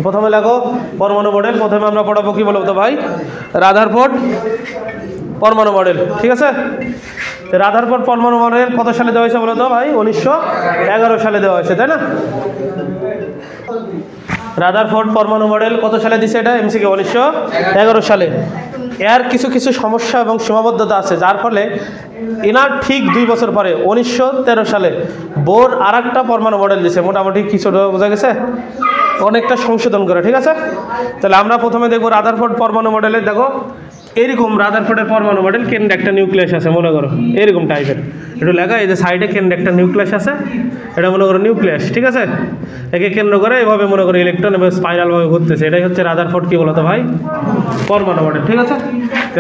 প্রথমে লেখো পরমাণু মডেল। প্রথমে আমরা পড়াবো কি বলবো তো ভাই, রাদারফোর্ড পরমাণু মডেল। ঠিক আছে, রাদারফোর্ড পরমাণু মডেল কত সালে দেওয়া হয়েছে বলো তো ভাই? 1911 সালে দেওয়া হয়েছে, তাই না? রাদারফোর্ড পরমাণু মডেল কত সালে দিছে এটা? এমসিকিউ 1911 সালে। এর কিছু কিছু সমস্যা এবং সীমাবদ্ধতা আছে, যার ফলে এনার ঠিক 2 বছর পরে 1913 সালে বোর আর একটা পরমাণু মডেল দিছে। মোটামুটি কিছুটা বোঝা গেছে, অনেকটা সংশোধন করে। ঠিক আছে, তাহলে আমরা প্রথমে দেখবো রাদারফোর্ড পরমাণু মডেলে। দেখো এরকম রাদারফোর্ডের পরমাণু মডেল, কেন্দ্রে একটা নিউক্লিয়াস আছে, মনে করো এরকম টাইপের একটু লেখা। এই যে সাইডে কেন্দ্রে একটা নিউক্লিয়াস আছে, এটা মনে করো নিউক্লিয়াস। ঠিক আছে, একে কেন্দ্র করে এভাবে মনে করো ইলেকট্রন এবং স্পাইরালভাবে ঘুরতেছে। এটাই হচ্ছে রাদারফোর্ড কি বলতো ভাই? পরমাণু মডেল। ঠিক আছে,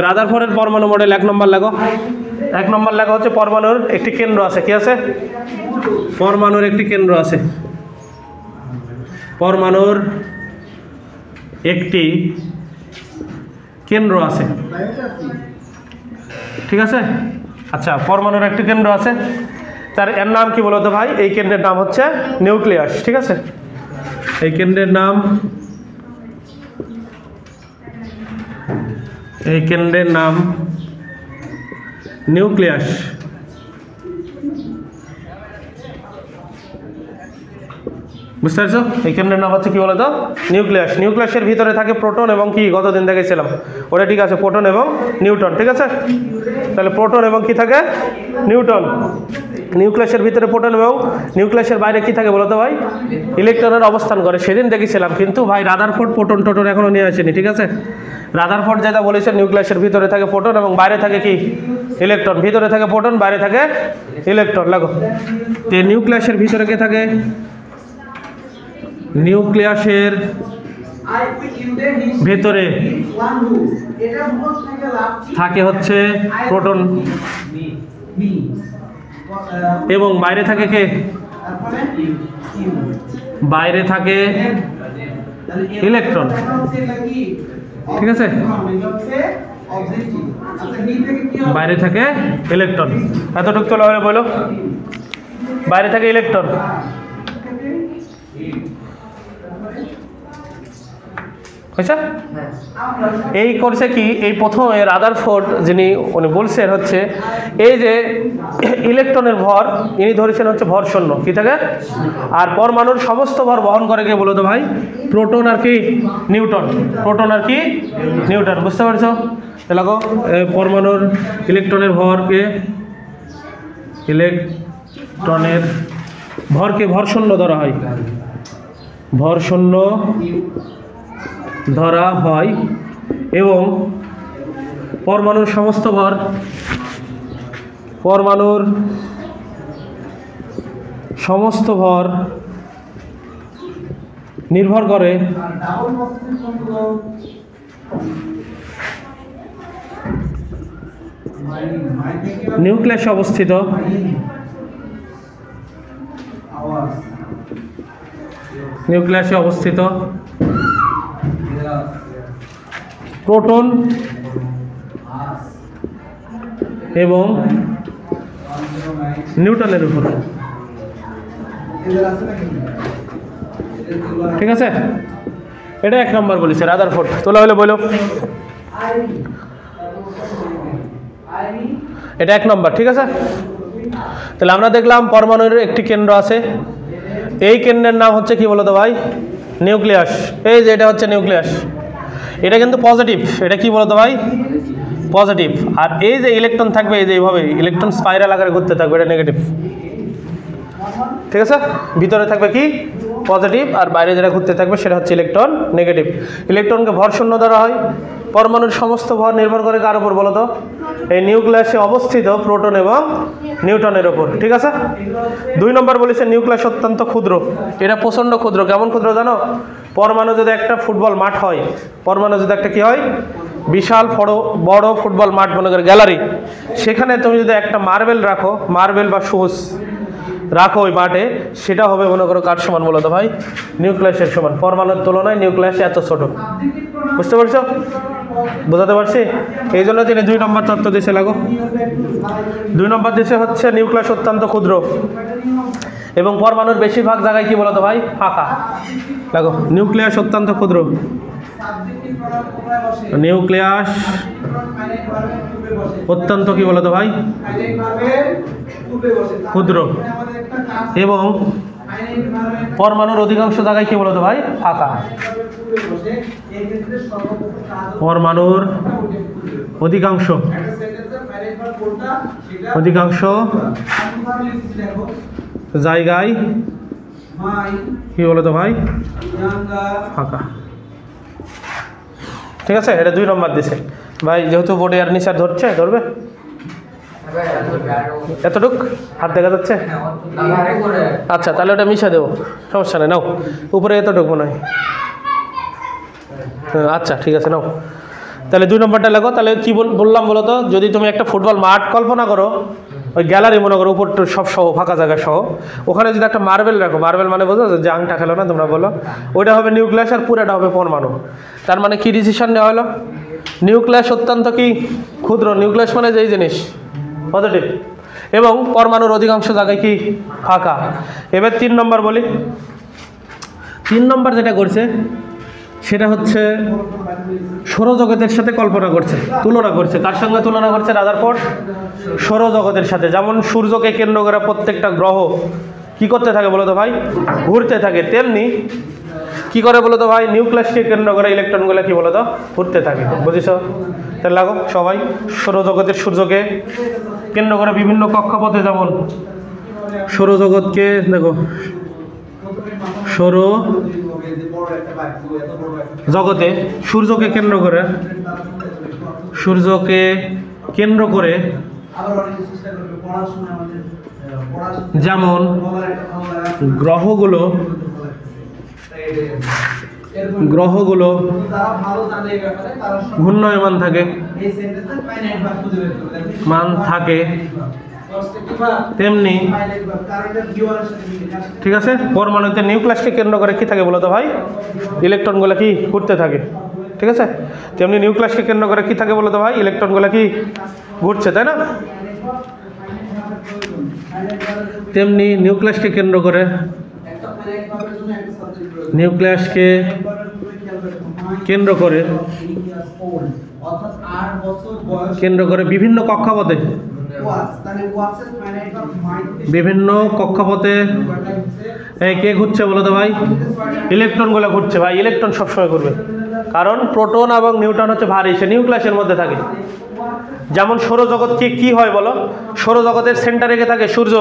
রাদারফোর্ডের পরমাণু মডেল 1 নম্বর লেখো। 1 নম্বর লেখা হচ্ছে পরমাণুর একটি কেন্দ্র আছে। কি আছে? পরমাণুর একটি কেন্দ্র আছে। পরমাণুর একটি কেন্দ্র আছে। ঠিক আছে, আচ্ছা, পরমাণুর একটি কেন্দ্র আছে, তার এর নাম কি বলতো ভাই? এই কেন্দ্রের নাম হচ্ছে নিউক্লিয়াস। ঠিক আছে, এই কেন্দ্রের নাম, এই কেন্দ্রের নাম নিউক্লিয়াস। বুঝতে পারছো? এই কেন্দ্রের নাম হচ্ছে কি বলতো? নিউক্লিয়াস। নিউক্লিয়াসের ভিতরে থাকে প্রোটন এবং কি, গতদিন দেখেছিলাম ওটা। ঠিক আছে, প্রোটন এবং নিউট্রন। ঠিক আছে, তাহলে প্রোটন এবং কি থাকে? নিউট্রন। নিউক্লিয়াসের ভিতরে প্রোটন এবং নিউক্লিয়াসের বাইরে কি থাকে বলতো ভাই? ইলেকট্রনের অবস্থান করে। সেদিন দেখেছিলাম, কিন্তু ভাই রাদারফোর্ড প্রোটন টোটন এখনো নিয়ে আসেনি। ঠিক আছে, রাদারফোর্ড যেটা বলেছে নিউক্লিয়াসের ভিতরে থাকে প্রোটন এবং বাইরে থাকে কি? ইলেকট্রন। ভিতরে থাকে প্রোটন, বাইরে থাকে ইলেকট্রন। লাগো, তো নিউক্লিয়াসের ভিতরে কে থাকে? নিউক্লিয়াসের ভেতরে থাকে হচ্ছে প্রোটন এবং বাইরে থাকে কে? বাইরে থাকে ইলেকট্রন। ঠিক আছে, বাইরে থাকে ইলেকট্রন। এতটুকু তোলা হলে বলো, বাইরে থাকে ইলেকট্রন। এই করছে কি, এই প্রথমে রাদারফোর্ড যিনি উনি বলছেন হচ্ছে এই যে ইলেকট্রনের ভর ইনি ধরেছেন হচ্ছে ভর শূন্য। কি থাকে? আর পরমাণুর সমস্ত ভর বহন করে কে বলো তো ভাই? প্রোটন আর কি নিউট্রন। প্রোটন আর কি নিউট্রন। বুঝতে পারছো? দেখো পরমাণুর ইলেকট্রনের ভরকে, ইলেকট্রনের ভরকে ভর শূন্য ধরা হয়। ভর শূন্য ধরা হয় এবং পরমাণুর সমস্ত ভর, পরমাণুর সমস্ত ভর নির্ভর করে নিউক্লিয়াসে অবস্থিত প্রোটন এবং নিউট্রনের উপর। ঠিক আছে, এটা 1 নম্বর বলেছে রাদারফোর্ড। তোলা হলে বলো, এটা 1 নম্বর। ঠিক আছে, তাহলে আমরা দেখলাম পরমাণুর একটি কেন্দ্র আছে। এই কেন্দ্রের নাম হচ্ছে কি বলতো ভাই? নিউক্লিয়াস। এই যে এটা হচ্ছে নিউক্লিয়াস, এটা কিন্তু পজিটিভ। এটা কি বলতো ভাই? পজিটিভ। আর এই যে ইলেকট্রন থাকবে, এই যে এইভাবে ইলেকট্রন স্পাইরাল আকারে ঘুরতে থাকবে, এটা নেগেটিভ। ঠিক আছে, ভিতরে থাকবে কি? পজিটিভ, আর বাইরে যেটা ঘুরতে থাকবে সেটা হচ্ছে ইলেকট্রন নেগেটিভ। ইলেকট্রনকে ভর শূন্য ধরা হয়। পরমাণুর সমস্ত ভর নির্ভর করে কার উপর বলো তো? এই নিউক্লিয়াসে অবস্থিত প্রোটন এবং নিউট্রনের উপর। ঠিক আছে, 2 নম্বর বলেছে নিউক্লিয়াস অত্যন্ত ক্ষুদ্র। এটা প্রচণ্ড ক্ষুদ্র। কেমন ক্ষুদ্র জানো? পরমাণু যদি একটা ফুটবল মাঠ হয়, পরমাণু যদি একটা কি হয়? বিশাল বড় ফুটবল মাঠ, মনে করে গ্যালারি, সেখানে তুমি যদি একটা মার্বেল রাখো, মার্বেল বা সুস রাখো ওই মাঠে, সেটা হবে মনে করো কার সমান বলো তো ভাই? নিউক্লিয়াসের সমান। পরমাণুর তুলনায় নিউক্লিয়াস এত ছোট। বুঝতে পারছো? বোঝাতে পারছি? এই জন্য তিনি 2 নম্বর তত্ত্ব দিয়েছে। লাগো, 2 নম্বর দিয়েছে হচ্ছে নিউক্লিয়াস অত্যন্ত ক্ষুদ্র। এবং পরমাণুর বেশিরভাগ জায়গায় কি বলতো ভাই ফাঁকা। দেখো নিউক্লিয়াস অত্যন্ত ক্ষুদ্র, নিউক্লিয়াস অত্যন্ত কি বলতো ভাই ক্ষুদ্র, এবং পরমাণুর অধিকাংশ জায়গায় কি বলতো ভাই ফাঁকা। পরমাণুর অধিকাংশ জায়গায় কি বলতো ভাই ফাঁকা। ঠিক আছে, এটা 2 নম্বর দিছে ভাই, যেহেতু বোর্ডে আর নিচে ধরছে, ধরবে এতটুক হাত দেখা যাচ্ছে। আচ্ছা তাহলে ওটা মিশা দেবো, সমস্যা নেই, নাও উপরে এতটুকু মনে হয়। আচ্ছা ঠিক আছে, নাও তাহলে 2 নম্বরটা লেখো। তাহলে কি বললাম বলো তো, যদি তুমি একটা ফুটবল মাঠ কল্পনা করো, ওই গ্যালারি মনে করো, উপর সব সহ ফাঁকা জায়গা সহ, ওখানে যদি একটা মার্বেল রাখো, মার্বেল মানে বোঝো যে আংটা খেলো না তোমরা বলো, ওইটা হবে নিউক্লিয়াস আর পুরোটা হবে পরমাণু। তার মানে কি ডিসিশন নেওয়া হলো, নিউক্লিয়াস অত্যন্ত কি ক্ষুদ্র, নিউক্লিয়াস মানে যেই জিনিস পজিটিভ, এবং পরমাণুর অধিকাংশ জায়গায় কি ফাঁকা। এবার 3 নম্বর বলি। 3 নম্বর যেটা করছে সেটা হচ্ছে সৌরজগতের সাথে কল্পনা করছে, তুলনা করছে। কার সঙ্গে তুলনা করছে? রাদারফোর্ড সৌরজগতের সাথে। যেমন সূর্যকে কেন্দ্র করে প্রত্যেকটা গ্রহ কি করতে থাকে বলো তো ভাই, ঘুরতে থাকে, তেমনি কি করে বলো তো ভাই, নিউক্লিয়াসকে কেন্দ্র করে ইলেকট্রনগুলো কি বলো তো ঘুরতে থাকে। বুঝেছ? তাহলে লাগো সবাই, সৌরজগতের সূর্যকে কেন্দ্র করে বিভিন্ন কক্ষপথে, যেমন সৌরজগৎকে দেখো, সৌর জগতে সূর্যকে কেন্দ্র করে, সূর্যকে কেন্দ্র করে যেমন গ্রহগুলো ঘূর্ণায়মান থাকে, তেমনি ঠিক আছে পরমাণুতে নিউক্লিয়াসকে কেন্দ্র করে কি থাকে বলতো ভাই, ইলেকট্রনগুলো কি ঘুরতে থাকে। ঠিক আছে, তেমনি নিউক্লিয়াসকে কেন্দ্র করে কি থাকে বলতো ভাই, ইলেকট্রনগুলো কি ঘুরছে, তাই না? তেমনি নিউক্লিয়াসকে কেন্দ্র করে বিভিন্ন কক্ষপথে কে ঘুরছে বলতো ভাই, ইলেকট্রনগুলো ঘুরছে। ভাই ইলেকট্রন সবসময় ঘুরবে, কারণ প্রোটন এবং নিউট্রন হচ্ছে ভারী, সে নিউক্লিয়াসের মধ্যে থাকে। যেমন সৌরজগৎ কি হয় বলো, সৌরজগতের সেন্টারে কে থাকে সূর্য,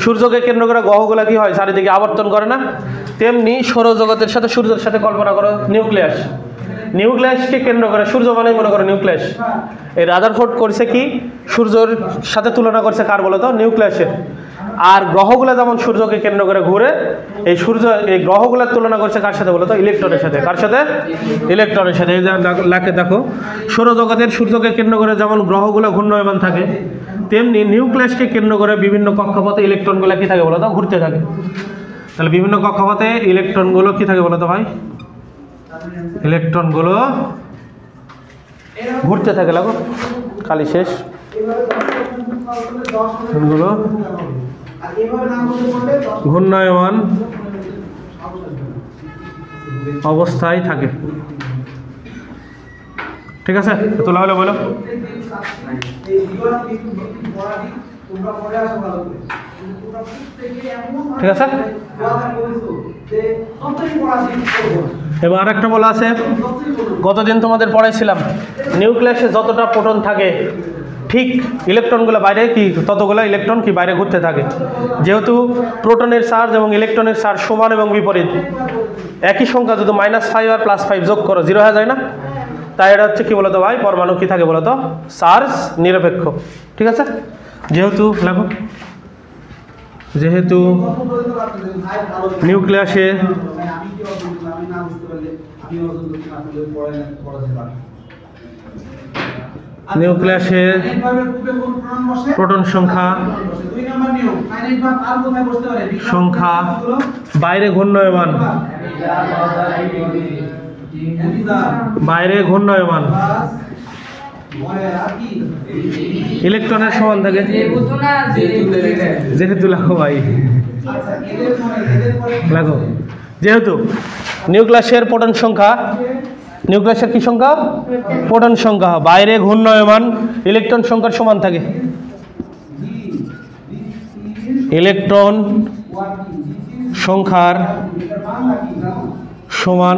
সূর্যকে কেন্দ্র করে গ্রহগুলো কি হয় চারিদিকে আবর্তন করে না, তেমনি সৌরজগতের সাথে সূর্যের সাথে কল্পনা করো নিউক্লিয়াস, নিউক্লিয়াসকে কেন্দ্র করে, সূর্য মানে মনে করো নিউক্লিয়াস। এই রাদারফোর্ড করছে কি, সূর্যের সাথে তুলনা করছে কার বলো তো, নিউক্লিয়াসের। আর গ্রহগুলো যেমন সূর্যকে কেন্দ্র করে ঘুরে, এই গ্রহগুলোর তুলনা করছে কার সাথে বলো তো, ইলেকট্রনের সাথে। কার সাথে? ইলেকট্রনের সাথে। এই লাখে দেখো, সৌরজগতের সূর্যকে কেন্দ্র করে যেমন গ্রহগুলো ঘূর্ণায়মান থাকে, তেমনি নিউক্লিয়াসকে কেন্দ্র করে বিভিন্ন কক্ষপথে ইলেকট্রনগুলো কি থাকে বলো তো, ঘুরতে থাকে। তাহলে বিভিন্ন কক্ষপথে ইলেকট্রনগুলো কি থাকে বলো তো ভাই, ইলেকট্রনগুলো ঘুরতে থাকে। লাগো খালি শেষ, গুলো ঘূর্ণায়মান অবস্থায় থাকে। ঠিক আছে, তোলা হলো বলো। ঠিক আছে, এবার আরেকটা বলা আছে, গতদিন তোমাদের পড়াইছিলাম নিউক্লিয়াসে যতটা প্রোটন থাকে ঠিক ইলেকট্রনগুলো বাইরে কি ততগুলো ইলেকট্রন কি বাইরে ঘুরতে থাকে। যেহেতু প্রোটনের চার্জ এবং ইলেকট্রনের চার্জ সমান এবং বিপরীত, একই সংখ্যা যদি -5 আর +5 যোগ করো 0 হয়ে যায় না, তাই এটা হচ্ছে কি বলতো ভাই, পরমাণু কি থাকে বলতো, চার্জ নিরপেক্ষ। ঠিক আছে, যেহেতু নিউক্লিয়াসে প্রোটন সংখ্যা বাইরে ঘূর্ণায়মান ইলেকট্রনের সমান থাকে, যেহেতু লেখো ভাই দেখো যেহেতু নিউক্লিয়াসের প্রোটন সংখ্যা, নিউক্লিয়াসের কি সংখ্যা? প্রোটন সংখ্যা বাইরে ঘূর্ণায়মান ইলেকট্রন সংখ্যার সমান থাকে। ইলেকট্রন সংখ্যার সমান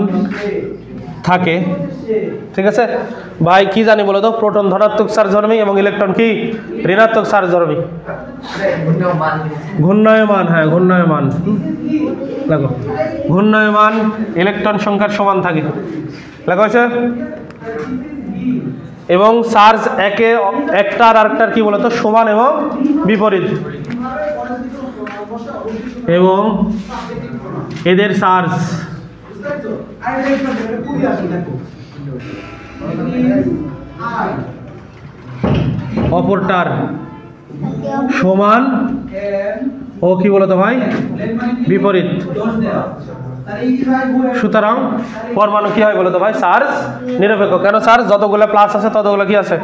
থাকে, ঠিক আছে ভাই? কি জানি বলো তো? প্রোটন ধনাত্মক চার্জ ধর্মী এবং ইলেকট্রন কি ঋণাত্মক চার্জ ধর্মী। ঘূর্ণায়মান, হ্যাঁ ঘূর্ণায়মান, দেখো ঘূর্ণায়মান ইলেকট্রন সংখ্যার সমান থাকে, লেখা হয়েছে। এবং চার্জ একটার আরেকটার কি বলতো সমান এবং বিপরীত, এবং এদের চার্জ অপরটার সমান ও কি বলতো ভাই বিপরীত। সুতরাং পরমাণু কি হয় বলতো ভাই? চার্জ নিরপেক্ষ। কেন? চার্জ যতগুলো প্লাস আছে ততগুলো কি আছে?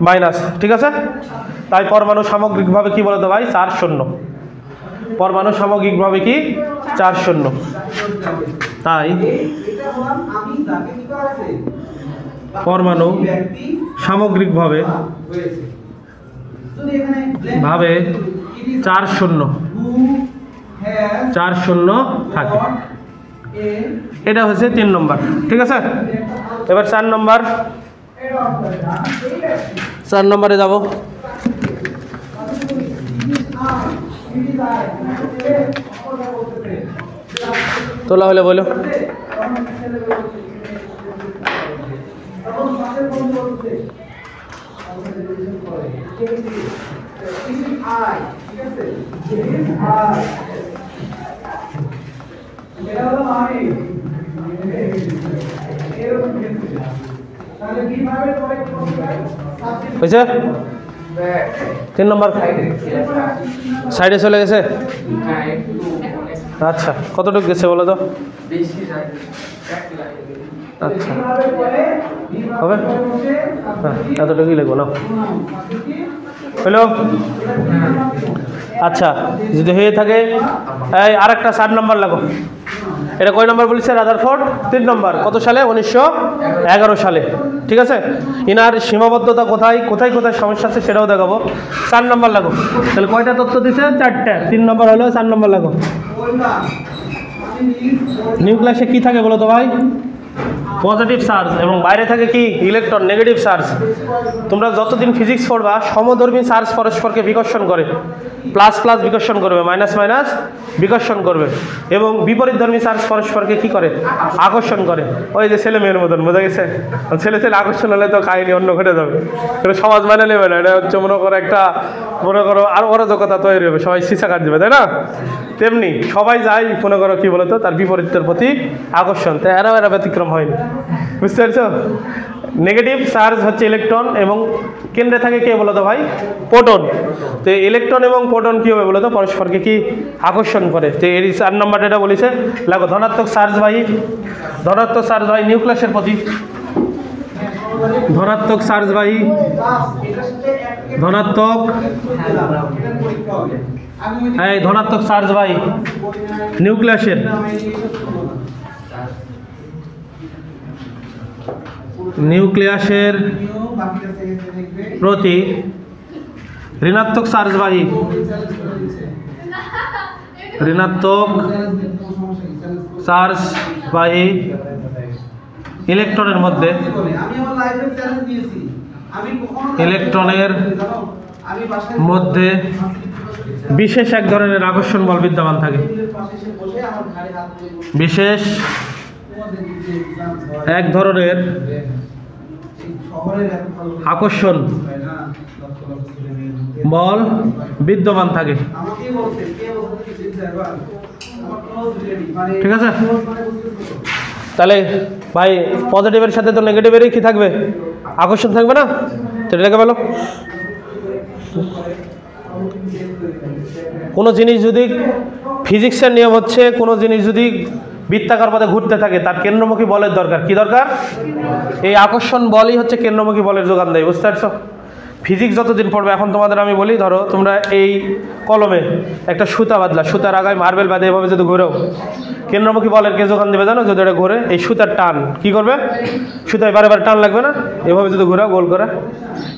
মাইনাস, ঠিক আছে? তাই পরমাণু সামগ্রিকভাবে কি বলতো ভাই? চার্জ শূন্য। পরমাণু সামগ্রিকভাবে কি? চার্জ শূন্য। তাই পরমাণু সামগ্রিকভাবে চার্জ শূন্য, চার্জ শূন্য থাকে। এটা হচ্ছে 3 নম্বর, ঠিক আছে? এবার 4 নম্বর, 4 নম্বরে যাব। তোলা হলে বলো। হয়েছে? 3 নম্বর সাইডে চলে গেছে। আচ্ছা কতটুকু গেছে বলো তো? আচ্ছা হবে, হ্যাঁ এতটুকুই লিখবো না, হলো? আচ্ছা যদি হয়ে থাকে এই আরেকটা 4 নম্বর লাগো। এটা কয় নম্বর বলেছে? রাদারফোর্ড 3 নম্বর। কত সালে? 1911 সালে, ঠিক আছে? ইনার সীমাবদ্ধতা কোথায় কোথায় কোথায় সমস্যা আছে সেটাও দেখাবো। 4 নম্বর লাগো। তাহলে কয়টা তথ্য দিছে? 4টা। 3 নম্বর হলো, 4 নম্বর লাগো। নিউক্লিয়াসে কি থাকে বলো তো ভাই? পজিটিভ চার্জ, এবং বাইরে থাকে কি? Electron, negative charge. তোমরা যতদিন ফিজিক্স পড়বা সমধর্মী চার্জ পরস্পরকে বিকর্ষণ করে, প্লাস প্লাস বিকর্ষণ করবে, মাইনাস মাইনাস বিকর্ষণ করবে, এবং বিপরীতধর্মী চার্জ পরস্পরকে কি করে? আকর্ষণ করে। ওই যে ছেলে মেয়ের মতন, বোঝা গেছে? ছেলে ছেলে আকর্ষণ হলে তো কাহিনী অন্য ঘটে যাবে, এটা সমাজ মানে নেবে না। এটা হচ্ছে মনে করো একটা, মনে করো আর অরাজকতা তৈরি হবে, সবাই সিসা কাট দেবে, তাই না? তেমনি সবাই যায় মনে করো কি বলতো তার বিপরীতের প্রতি আকর্ষণ। তাই এরা ব্যতিক্রম হয়নি, বুঝতে পারছো? নেগেটিভ চার্জ হচ্ছে ইলেকট্রন, এবং কেন্দ্রে থাকে কে বলতো ভাই? প্রোটন। তো ইলেকট্রন এবং প্রোটন কি হবে বলতো? পরস্পরকে কি আকর্ষণ করে। তো এর 4 নম্বরটা এটা বলেছে, লাগো ধনাত্মক চার্জবাহী, ধনাত্মক চার্জবাহী নিউক্লিয়াসের প্রতি, ধনাত্মক চার্জবাহী, ধনাত্মক এই ধনাত্মক চার্জবাহী নিউক্লিয়াসের নিউক্লিয়াসের প্রতি ঋণাত্মক চার্জবাহী, ঋণাত্মক চার্জবাহী ইলেকট্রনের মধ্যে, ইলেকট্রনের মধ্যে বিশেষ এক ধরনের আকর্ষণ বল বিদ্যমান থাকে। বিশেষ এক ধরনের আকর্ষণ বল বিদ্যমান থাকে, ঠিক আছে? তাহলে ভাই পজিটিভের সাথে তো নেগেটিভেরই কি থাকবে? আকর্ষণ থাকবে না? সেটাকে বলো। কোনো জিনিস যদি, ফিজিক্সের নিয়ম হচ্ছে কোনো জিনিস যদি বৃত্তাকার পথে ঘুরতে থাকে তার কেন্দ্রমুখী বলের দরকার। কি দরকার? এই আকর্ষণ বলই হচ্ছে কেন্দ্রমুখী বলের যোগান দেয়, বুঝতে পারছো? ফিজিক্স যতদিন পড়বে, এখন তোমাদের আমি বলি, ধরো তোমরা এই কলমে একটা সুতা বাঁধলা, সুতার আগায় মার্বেল বাঁধে এভাবে যদি ঘুরেও, কেন্দ্রমুখী বলের কে যোগান দেবে জানো? যদি এটা ঘুরে এই সুতার টান কি করবে, সুতায় বারে বারে টান লাগবে না, এভাবে যদি ঘুরেও গোল করে।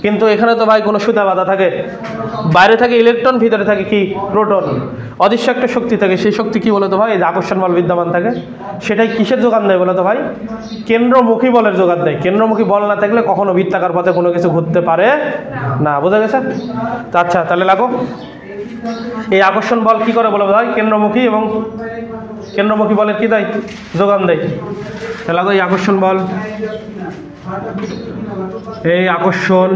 কিন্তু এখানে তো ভাই কোনো সুতা বাঁধা থাকে, বাইরে থাকে ইলেকট্রন, ভিতরে থাকে কি প্রোটন, অদৃশ্য একটা শক্তি থাকে। সেই শক্তি কি বলতো ভাই? এই যে আকর্ষণ বল বিদ্যমান থাকে, সেটাই কিসের যোগান দেয় বলতো ভাই? কেন্দ্রমুখী বলের যোগান দেয়। কেন্দ্রমুখী বল না থাকলে কখনো বৃত্তাকার পথে কোনো কিছু ঘুরতে পারে না। বোঝা গেছে? আচ্ছা, তাহলে লাগো, এই আকর্ষণ বল কি করে বলো ভাই? কেন্দ্রমুখী, এবং কেন্দ্রমুখী বলের কি দেয়? যোগান দেয়। তাহলে লাগো, এই আকর্ষণ বল, এই আকর্ষণ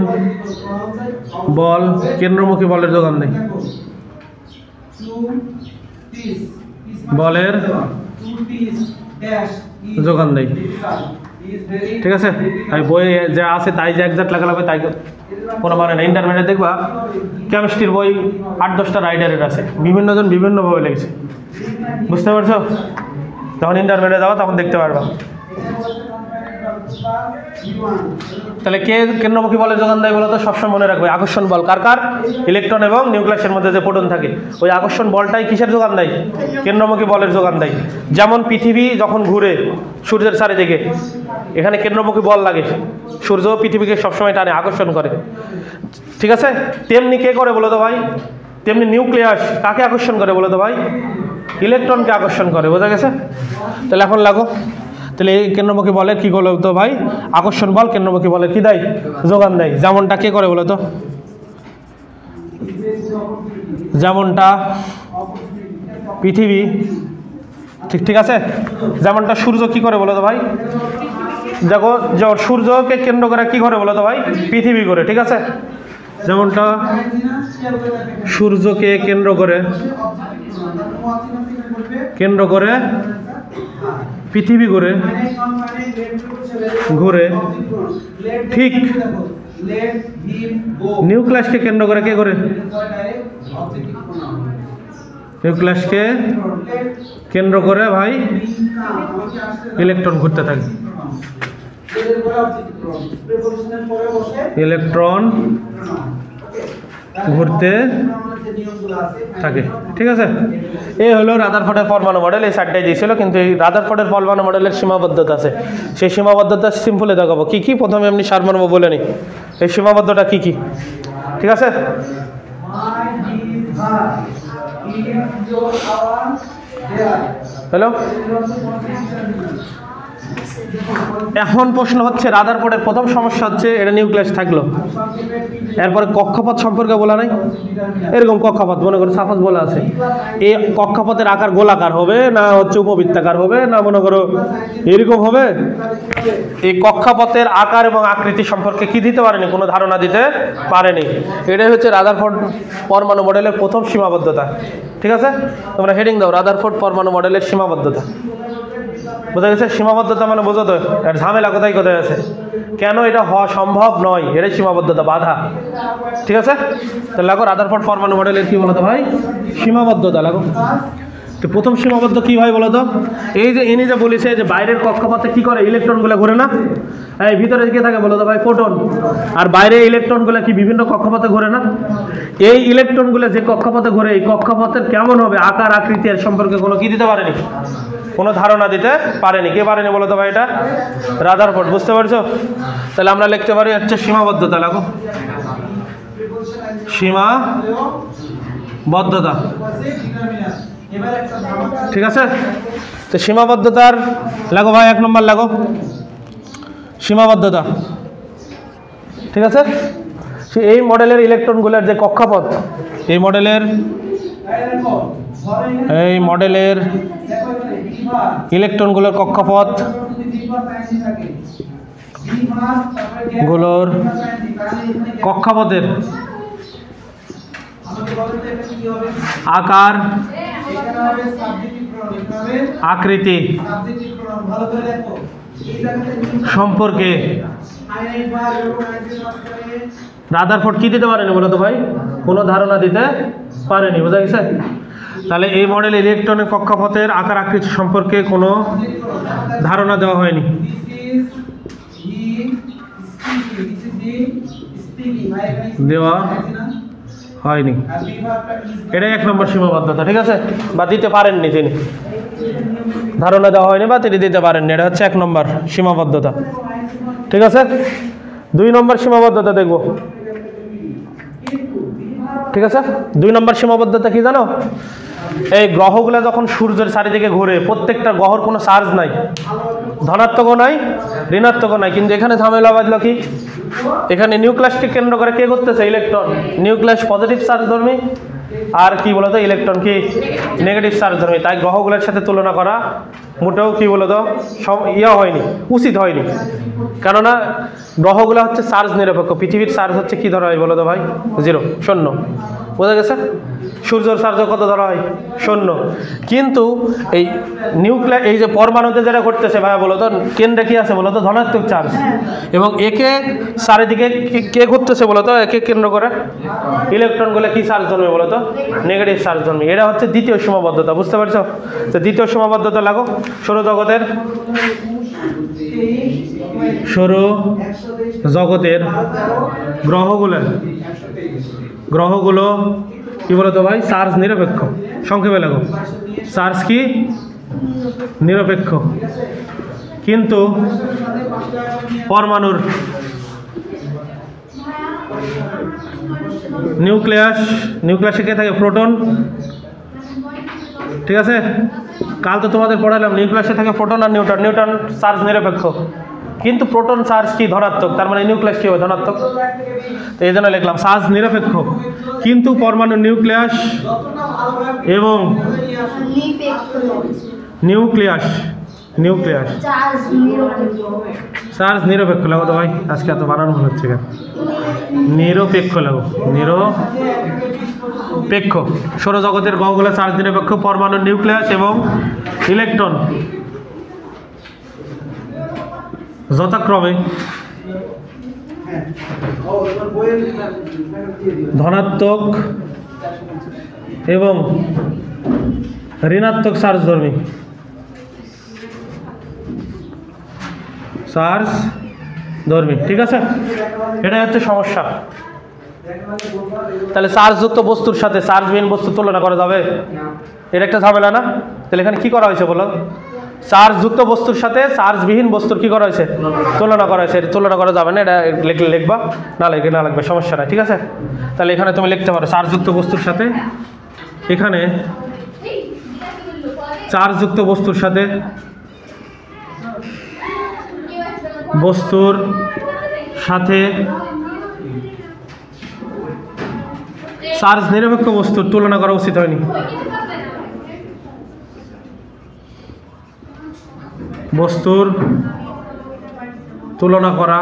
বল কেন্দ্রমুখী বলের যোগান দেয়, বলের যোগান দেয়। ঠিক আছে? আমি বই যা আছে তাই যে একজাক্ট লাগালাম তাই কোনো মানে না। ইন্টারমিডিয়েট দেখবা কেমিস্ট্রির বই 8-10টা রাইডারের আছে, বিভিন্ন জন বিভিন্নভাবে লিখছে। বুঝতে পারছো? যখন ইন্টারমিডিয়েট যাবো তখন দেখতে পারবা। তাহলে কে কেন্দ্রমুখী বলের যোগান দেয় বলো তো? সবসময় মনে রাখবে, আকর্ষণ বল কার কার? ইলেকট্রন এবং নিউক্লিয়াসের মধ্যে যে প্রোটন থাকে, ওই আকর্ষণ বলটাই কিসের যোগান দেয়? কেন্দ্রমুখী বলের যোগান দেয়। যেমন পৃথিবী যখন ঘুরে সূর্যের চারিদিকে, এখানে কেন্দ্রমুখী বল লাগে, সূর্য পৃথিবীকে সবসময় টানে, আকর্ষণ করে। ঠিক আছে? তেমনি কে করে বলো তো ভাই? তেমনি নিউক্লিয়াস কাকে আকর্ষণ করে বলো তো ভাই? ইলেকট্রনকে আকর্ষণ করে। বোঝা গেছে? তাহলে এখন লাগো, তাহলে এই কেন্দ্রমুখী বলের কি বলো তো ভাই? আকর্ষণ বল কেন্দ্রমুখী বলের কি দেয়? যোগান দেয়। যেমনটা কে করে বলো তো? যেমনটা পৃথিবী, ঠিক আছে? যেমনটা সূর্য কি করে বলো তো ভাই? দেখো, সূর্যকে কেন্দ্র করে কি করে বলো তো ভাই? পৃথিবী করে। ঠিক আছে? যেমনটা সূর্যকে কেন্দ্র করে পৃথিবী ঘুরে, ঠিক নিউক্লিয়াসকে কেন্দ্র করে কে করে? নিউক্লিয়াসকে কেন্দ্র করে ভাই ইলেকট্রন ঘুরতে থাকে। ইলেকট্রন ঘুরতে থাকে। ঠিক আছে? এই হলো রাদারফোর্ডের পরমাণু মডেল। এই চারটাই দিয়েছিল, কিন্তু এই রাদারফোর্ডের পরমাণু মডেলের সীমাবদ্ধতা আছে। সেই সীমাবদ্ধতা সিম্পলে দেখাবো। কি কি? প্রথমে এমনি সারমর্ম বলে নিই, এই সীমাবদ্ধতা কি কি। ঠিক আছে? হ্যালো, এখন প্রশ্ন হচ্ছে রাদারফোর্ডের প্রথম সমস্যা হচ্ছে এটা নিউক্লিয়াস থাকলো, এরপরে কক্ষপথ সম্পর্কে বলা নাই। এরকম কক্ষপথ মনে করো সাপোজ বলা আছে, এই কক্ষপথের আকার গোলাকার হবে না হচ্ছে উপবৃত্তাকার হবে না মনে করো এরকম হবে। এই কক্ষপথের আকার এবং আকৃতি সম্পর্কে কি দিতে পারেনি? কোনো ধারণা দিতে পারেনি। এটাই হচ্ছে রাদারফোর্ড পরমাণু মডেলের প্রথম সীমাবদ্ধতা। ঠিক আছে? তোমরা হেডিং দাও, রাদারফোর্ড পরমাণু মডেলের সীমাবদ্ধতা। বোঝা গেছে? সীমাবদ্ধতা মানে বোঝো তো, এর ঝামেলা কোথায় কোথায় আছে, কেন এটা হওয়া সম্ভব নয়, এটাই সীমাবদ্ধতা, বাধা। ঠিক আছে? তাহলে লাগো রাদারফোর্ড পরমাণু মডেলের কি বলতো ভাই? সীমাবদ্ধতা লাগো। তো প্রথম সীমাবদ্ধ কি ভাই বলতো? এই যে ইনি যে বলেছে যে বাইরের কক্ষপথে কি করে? ইলেকট্রনগুলো ঘুরে না? এই ভিতরে কি থাকে বলতো ভাই? প্রোটন। আর বাইরে ইলেকট্রনগুলো কি বিভিন্ন কক্ষপথে ঘুরে না? এই ইলেকট্রনগুলো যে কক্ষপথে ঘুরে, এই কক্ষপথের কেমন হবে আকার আকৃতি এর সম্পর্কে কোনো কি দিতে পারেনি, কোনো ধারণা দিতে পারেনি। কে পারেনি বলতো ভাই? এটা রাদারফোর্ড। বুঝতে পারছো? তাহলে আমরা লিখতে পারি হচ্ছে সীমাবদ্ধতা। লাগো, সীমাবদ্ধতা। ঠিক আছে? তো সীমাবদ্ধতার লাগো ভাই 1 নম্বর লাগো, সীমাবদ্ধতা। ঠিক আছে? এই মডেলের ইলেকট্রনগুলোর যে কক্ষপথ, এই মডেলের ইলেকট্রনগুলোর কক্ষপথ গুলোর কক্ষপথের আকার আকৃতি সম্পর্কে রাদারফোর্ড কি দিতে পারেনি বলতো ভাই? কোনো ধারণা দিতে পারেনি। বোঝা গেছে? তাহলে এই মডেল ইলেকট্রনের কক্ষপথের আকার আকৃতি সম্পর্কে কোনো ধারণা দেওয়া হয়নি। দেওয়া হয়নি, এটাই 1 নম্বর সীমাবদ্ধতা। ঠিক আছে, বা দিতে পারেননি তিনি, ধারণা দেওয়া হয়নি বা তিনি দিতে পারেননি, এটা হচ্ছে 1 নম্বর সীমাবদ্ধতা। ঠিক আছে, 2 নম্বর সীমাবদ্ধতা দেখব। ঠিক আছে, 2 নম্বর সীমাবদ্ধতা কি জানো? এই গ্রহগুলো যখন সূর্যের চারিদিকে ঘুরে, প্রত্যেকটা গ্রহর কোনো চার্জ নাই, ধনাত্মকও নাই ঋণাত্মকও নাই, কিন্তু এখানে ঝামেলা বাজলো কি, এখানে নিউক্লিয়াসকে কেন্দ্র করে কে করতেছে? ইলেকট্রন। নিউক্লিয়াস পজিটিভ চার্জ ধর্মী আর কি বলতো ইলেকট্রন কি নেগেটিভ চার্জ ধর্মী। তাই গ্রহগুলোর সাথে তুলনা করা মোটেও কি বলতো হয়নি, উচিত হয়নি। কেননা গ্রহগুলো হচ্ছে চার্জ নিরপেক্ষ, পৃথিবীর চার্জ হচ্ছে কি ধরা হয় বলো তো ভাই? 0, শূন্য। বোঝা গেছে? সূর্যের চার্জও কত ধরা হয়? 0। কিন্তু এই নিউক্লিয়াস, এই যে পরমাণুতে যেটা করতেছে ভাই বলো তো, কেন্দ্রে কি আছে বলো তো? ধনাত্মক চার্জ। এবং একে চারিদিকে কে ঘুরতেছে বলো তো? একে কেন্দ্র করে ইলেকট্রনগুলো কি চার্জ জন্মে বলো তো? নেগেটিভ চার্জ জন্মে। এটা হচ্ছে দ্বিতীয় সীমাবদ্ধতা, বুঝতে পারছো? তো দ্বিতীয় সীমাবদ্ধতা লাগো। সৌরজগতের গ্রহগুলো কি বলতো ভাই? চার্জ নিরপেক্ষ। সংক্ষেপে লাগো, চার্জ কি নিরপেক্ষ, কিন্তু পরমাণুর নিউক্লিয়াসে কে থাকে? প্রোটন। ঠিক আছে, কাল তো তোমাদের পড়ালাম নিউক্লিয়াসে থাকে প্রোটন আর নিউট্রন। নিউট্রন চার্জ নিরপেক্ষ, কিন্তু প্রোটন চার্জ কি ধনাত্মক, তার মানে নিউক্লিয়াস কি হবে? ধনাত্মক। তো এই জন্য লিখলাম চার্জ নিরপেক্ষ, কিন্তু পরমাণু নিউক্লিয়াস এবং নিউক্লিয়াস চার্জ নিরপেক্ষ লাগো তো ভাই, আজকে এত বানানো হচ্ছে কেন? নিরপেক্ষ লাগো, নিরপেক্ষ। সৌরজগতের গ্রহগুলো চার্জ নিরপেক্ষ, পরমাণু নিউক্লিয়াস এবং ইলেকট্রন যথাক্রমে ধনাত্মক এবং ঋণাত্মক চার্জ ধর্মী। ঠিক আছে, এটাই হচ্ছে সমস্যা। তাহলে চার্জযুক্ত বস্তুর সাথে চার্জবিহীন বস্তু তুলনা করা যাবে? এটা একটা ঝামেলা না? তাহলে এখানে কি করা হয়েছে বলো? চার্জযুক্ত বস্তুর সাথে চার্জবিহীন বস্তুর কি করা হয়েছে? তুলনা করা হয়েছে। তুলনা করা যাবে না, এটা লিখলে লিখবা, না লিখলে না লিখবে, সমস্যা নাই। ঠিক আছে, তাহলে এখানে তুমি লিখতে পারো চার্জযুক্ত বস্তুর সাথে, এখানে চার্জযুক্ত বস্তুর সাথে চার্জ নিরপেক্ষ বস্তুর তুলনা করা উচিত হয়নি। বস্তুর তুলনা করা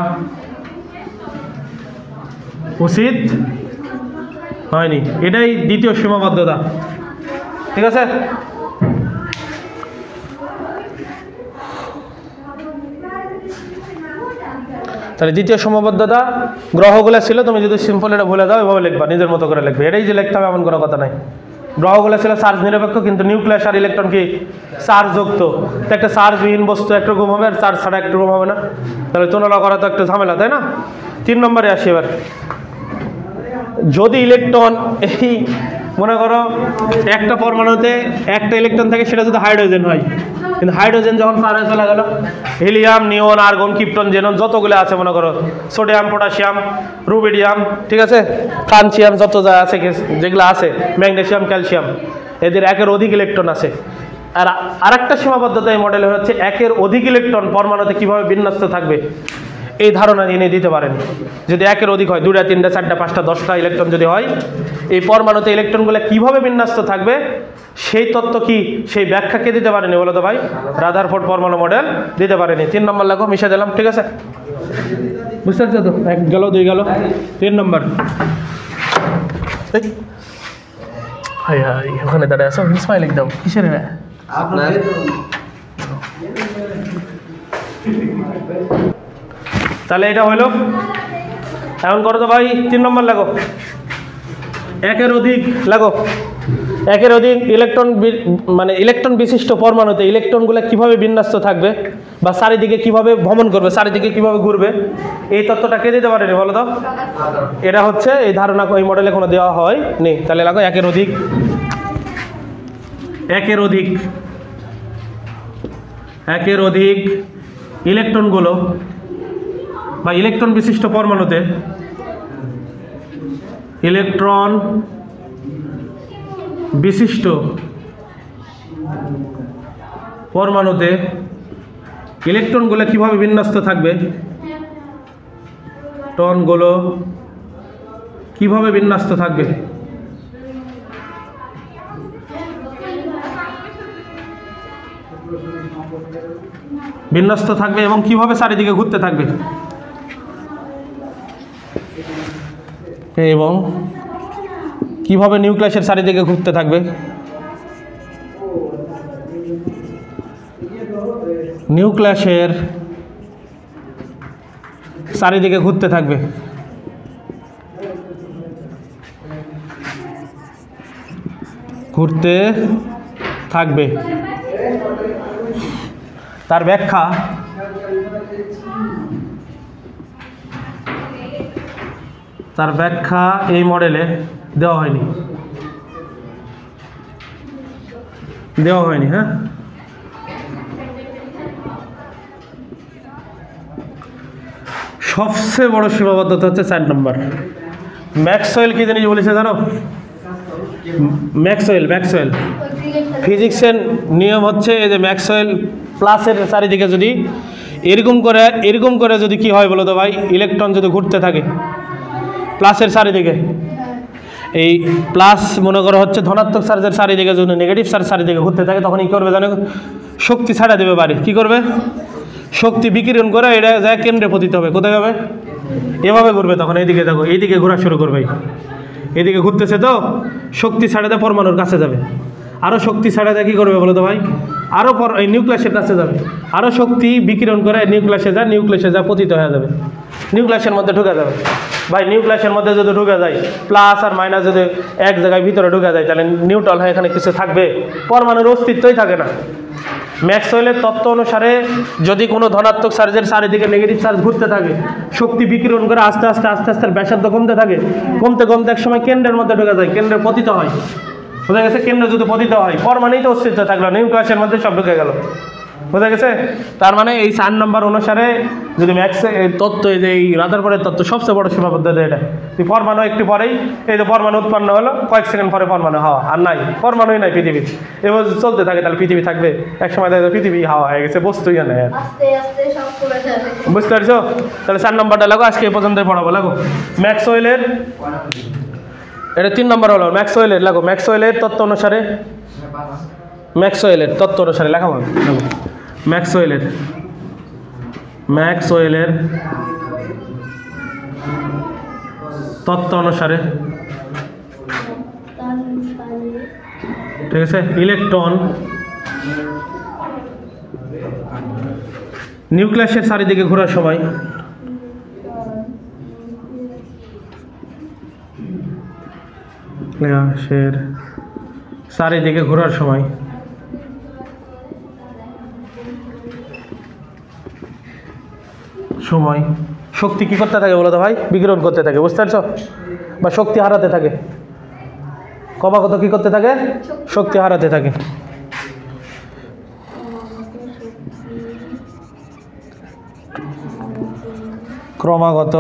উচিত হয়নি, এটাই দ্বিতীয় সীমাবদ্ধতা। ঠিক আছে, তাহলে দ্বিতীয় সীমাবদ্ধতা গ্রহগুলো ছিল, তুমি যদি সিম্পল এটা ভুলে দাও এভাবে লিখবা, নিজের মতো করে লিখবে। এটাই যে লিখতে হবে এমন কোনো কথা নাই। গ্রহগুলো ছিল চার্জ নিরপেক্ষ, কিন্তু নিউক্লিয়াস আর ইলেকট্রন কি চার্জযুক্ত। তো একটা চার্জবিহীন বস্তু একরকম হবে, আর চার্জ ছাড়া একরকম হবে না, তাহলে তুলনা করা তো একটা ঝামেলা, তাই না? 3 নম্বরে আসি এবার। যদি ইলেকট্রন, এই মনে করো একটা পরমাণুতে একটা ইলেকট্রন থাকে, সেটা যদি হাইড্রোজেন হয়, কিন্তু হাইড্রোজেন যখন পার হয়ে চলে গেল, হিলিয়াম, নিয়ন, আর্গন, ক্রিপ্টন, জেনন যতগুলো আছে মনে করো, সোডিয়াম, পটাশিয়াম, রুবিডিয়াম, ঠিক আছে, ফ্রান্সিয়াম, যত যা আছে যেগুলো আছে, ম্যাগনেসিয়াম, ক্যালসিয়াম, এদের একের অধিক ইলেকট্রন আছে। আর আরেকটা সীমাবদ্ধতা এই মডেলে হচ্ছে একের অধিক ইলেকট্রন পরমাণুতে কীভাবে বিন্যস্ত থাকবে এই ধারণা নিয়ে দিতে পারেন। যদি একের অধিক হয়, 2টা, 3টা, 4টা, 5টা, 10টা ইলেকট্রন যদি হয়, এই পরমাণুতে ইলেকট্রনগুলো কীভাবে বিন্যস্ত থাকবে সেই তত্ত্ব কি, সেই ব্যাখ্যা কে দিতে পারেনি বলো তো ভাই? রাদারফোর্ড পরমাণু মডেল দিতে পারেনি। 3 নম্বর লাগো, মিশে দিলাম। ঠিক আছে, বুঝতে পারছো তো? 1 গেল, 2 গেল, 3 নম্বর। হাই হাই, ওখানে দাঁড়ায় আছো, স্মাইল একদম কিসের আপনার? তাহলে এটা হইল। এখন করো তো ভাই 3 নম্বর লাগো, একের অধিক লাগো। একের অধিক ইলেকট্রন, মানে ইলেকট্রন বিশিষ্ট পরমাণুতে ইলেকট্রনগুলো কিভাবে বিন্যস্ত থাকবে বা চারিদিকে কিভাবে ভ্রমণ করবে, চারিদিকে কিভাবে ঘুরবে, এই তত্ত্বটা কে দিতে পারেনি বলো তো? এটা হচ্ছে এই ধারণা এই মডেলে কোনো দেওয়া হয় নেই। তাহলে লাগো একের অধিক, একের অধিক, একের অধিক ইলেকট্রনগুলো বা ইলেকট্রন বিশিষ্ট পরমাণুতে, ইলেকট্রন বিশিষ্ট পরমাণুতে ইলেকট্রনগুলো কিভাবে বিন্যস্ত থাকবে, টনগুলো কিভাবে বিন্যস্ত থাকবে, বিন্যস্ত থাকবে এবং কিভাবে চারিদিকে ঘুরতে থাকবে, এবং কিভাবে নিউক্লিয়াসের চারিদিকে ঘুরতে থাকবে, নিউক্লিয়াসের চারিদিকে ঘুরতে থাকবে, ঘুরতে থাকবে। তার ব্যাখ্যা এই মডেলে দেওয়া হয়নি, হ্যাঁ। সবচেয়ে বড় সীমাবদ্ধতা হচ্ছে 4 নম্বর। ম্যাক্সওয়েল কি জিনিস বলেছে জানো? ম্যাক্সওয়েল ফিজিক্সের নিয়ম হচ্ছে এই যে ম্যাক্সওয়েল প্লাসের চারিদিকে যদি এরকম করে যদি কি হয় বলো তো ভাই, ইলেকট্রন যদি ঘুরতে থাকে প্লাসের চারিদিকে, এই প্লাস মনে করো হচ্ছে ধনাত্মক চার্জের চারিদিকে যদি নেগেটিভ চার্জ চারিদিকে ঘুরতে থাকে, তখন কী করবে জানো? শক্তি ছাড়া দেবে বাড়ি। কী করবে? শক্তি বিকিরণ করে এটা যায় কেন্দ্রে পতিত হবে। কোথায় হবে? এভাবে ঘুরবে। তখন এইদিকে দেখো, এইদিকে ঘোরা শুরু করবে, এদিকে ঘুরতেছে তো শক্তি ছাড়া দেয় পরমাণুর কাছে যাবে, আরও শক্তি ছাড়া দেয় কী করবে বলো তো ভাই, আরও এই নিউক্লিয়াসের কাছে যাবে, আরও শক্তি বিকিরণ করে নিউক্লিয়াসে যা পতিত হয়ে যাবে, নিউক্লিয়াসের মধ্যে ঢুকে যাবে। ভাই নিউক্লিয়াসের মধ্যে যদি ঢুকে যায়, প্লাস আর মাইনাস যদি এক জায়গায় ভিতরে ঢুকে যায়, তাহলে নিউট্রাল হয়ে এখানে কিছু থাকবে, পরমাণুর অস্তিত্বই থাকে না। ম্যাক্সওয়েলের তত্ত্ব অনুসারে যদি কোনো ধনাত্মক চার্জের চারিদিকে নেগেটিভ চার্জ ঘুরতে থাকে, শক্তি বিকিরণ করে আস্তে আস্তে ব্যাসার্ধ কমতে থাকে, কমতে এক সময় কেন্দ্রের মধ্যে ঢুকে যায়, কেন্দ্রে পতিত হয়। বোঝা গেছে? কেন্দ্রে যদি পতিত হয়, পরমাণুই তো অস্তিত্ব থাকলো, নিউক্লিয়াসের মধ্যে সব ঢুকে গেল। বোঝা গেছে? তার মানে এই 4 নম্বর অনুসারে যদি এই তত্ত্ব, এই যে এই রাদারফোর্ডের তত্ত্ব সবচেয়ে বড় সীমাবদ্ধতা এটা। তুই পরমাণু একটু পরেই, এই যে পরমাণু উৎপন্ন হলো, কয়েক সেকেন্ড পরে পরমাণু হাওয়া, আর নাই, পরমাণুই নাই পৃথিবীর। এবার চলতে থাকে, তাহলে পৃথিবী থাকবে? এক সময় দেখো পৃথিবী হাওয়া হয়ে গেছে, বস্তুই না। বুঝতে পারছো? তাহলে 4 নম্বরটা লাগো, আজকে এই পর্যন্তই পড়াবো। লাগো ম্যাক্সওয়েলের, এটা 3 নম্বর হলো ম্যাক্সওয়েলের। লাগো ম্যাক্সওয়েলের তত্ত্ব অনুসারে, লেখা হবে ম্যাক্সওয়েলের তত্ত্ব অনুসারে, ঠিক আছে, ইলেকট্রন নিউক্লিয়াসের চারিদিকে ঘোরার সময় শক্তি কি করতে থাকে বলো তো ভাই? বিকিরণ করতে থাকে। বুঝতে পারছো? বা শক্তি হারাতে থাকে, ক্রমাগত কি করতে থাকে? শক্তি হারাতে থাকে। ক্রমাগত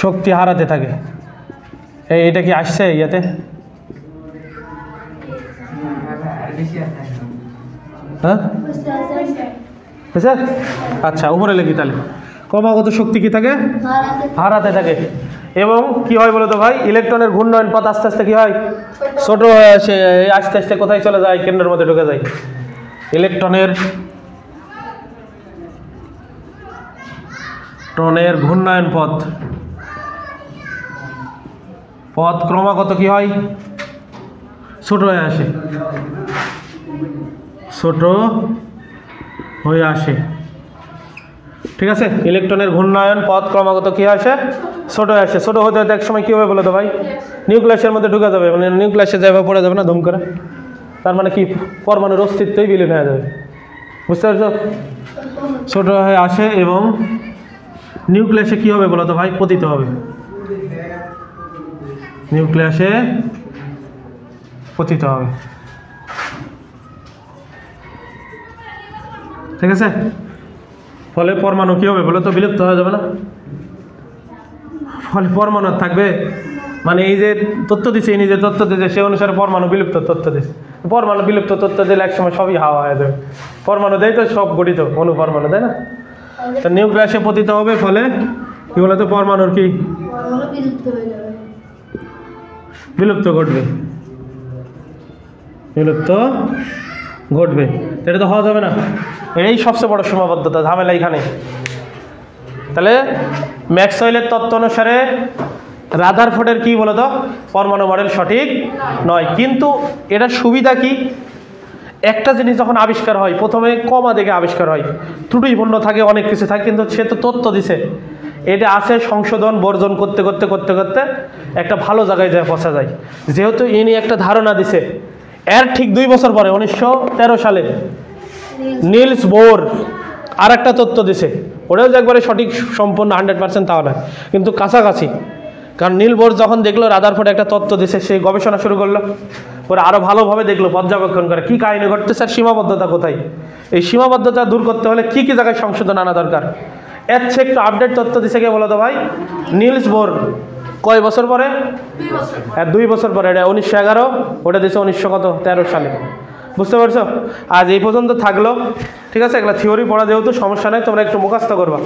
শক্তি হারাতে থাকে। এটা কি আসছে ইয়াতে? হ্যাঁ, আচ্ছা, উপরে লিখি তাহলে। ক্রমাগত শক্তি কি থাকে? হারাতে থাকে। এবং কি হয় বলো তো ভাই? ইলেকট্রনের ঘূর্ণয়ন পথ আস্তে আস্তে কি হয়? ছোট হয়ে আসে, আস্তে আস্তে কোথায় চলে যায়? কেন্দ্রের মধ্যে ঢুকে যায়। ইলেকট্রনের ঘূর্ণয়ন পথ ক্রমাগত কি হয়? ছোট হয়ে আসে, ঠিক আছে? ইলেকট্রনের ঘূর্ণায়ন পথ ক্রমাগত কি আসে? ছোট হয়ে আসে। ছোট হতে হতে এক সময় কি হবে বলো তো ভাই? নিউক্লিয়াসের মধ্যে ঢুকে যাবে, মানে নিউক্লিয়াসে যাবে, পড়ে যাবে না ধুম করে। তার মানে কি? পরমাণুর অস্তিত্বই বিলীন হয়ে যাবে। বুঝতে পারছো? ছোট হয়ে আসে এবং নিউক্লিয়াসে কি হবে বলো তো ভাই? পতিত হবে। নিউক্লিয়াসে পতিত হবে। ঠিক আছে? ফলে পরমাণু কি হবে বলো তো? বিলুপ্ত হয়ে যাবে না? ফলে পরমাণু থাকবে, মানে এই যে তথ্য দিচ্ছে, ইনি যে তথ্য দিচ্ছে সে অনুসারে পরমাণু বিলুপ্ত তথ্য দিচ্ছে। পরমাণু বিলুপ্ত তথ্য দিলে একসময় সবই হাওয়া হয়ে যাবে। পরমাণু দেয় তো সব গঠিত, অনুপরমাণু, তাই না? তো নিউক্লিয়াসে পতিত হবে, ফলে কি বলতো? পরমাণুর কি বিলুপ্ত ঘটবে, বিলুপ্ত ঘটবে। এটা তো হওয়া যাবে না, এই সবচেয়ে বড় সীমাবদ্ধতা, ঝামেলা এখানে। তাহলে ম্যাক্সওয়েলের তত্ত্ব অনুসারে রাদারফোর্ডের কি বলতো? পরমাণু মডেল সঠিক নয়। কিন্তু এটা সুবিধা কি? একটা জিনিস যখন আবিষ্কার হয় প্রথমে কমা দেখে আবিষ্কার হয়, ত্রুটিপূর্ণ থাকে, অনেক কিছু থাকে, কিন্তু সে তো তথ্য দিছে, এটা আছে সংশোধন বর্জন করতে করতে করতে করতে একটা ভালো জায়গায় যায় পৌঁছা যায়। যেহেতু ইনি একটা ধারণা দিছে, এর ঠিক 2 বছর পরে 1913 সালে নিলস বোর আর একটা তথ্য দিছে। ওটাও যে একবারে সঠিক সম্পূর্ণ 100% তাও না, কিন্তু কাছাকাছি। কারণ নীল বোর যখন দেখলো রাদারফোর্ড একটা তত্ত্ব দিছে, সে গবেষণা শুরু করলো, পরে আরও ভালোভাবে দেখলো, পর্যবেক্ষণ করে কী কাহিনী ঘটতেছে আর সীমাবদ্ধতা কোথায়। এই সীমাবদ্ধতা দূর করতে হলে কী কী জায়গায় সংশোধন আনা দরকার, এর চেয়ে একটু আপডেট তথ্য দিছে কে বলো তো ভাই? Nils bore. কয় বছর পরে? 2 বছর পরে। এটা 1911, ওটা দিছে 1913 সালে। বুঝতে পারছো? আজ এই পর্যন্ত থাকলো। ঠিক আছে? এগুলো থিওরি পড়া যেহেতু সমস্যা নেই, তোমরা একটু মুখস্থ করবা।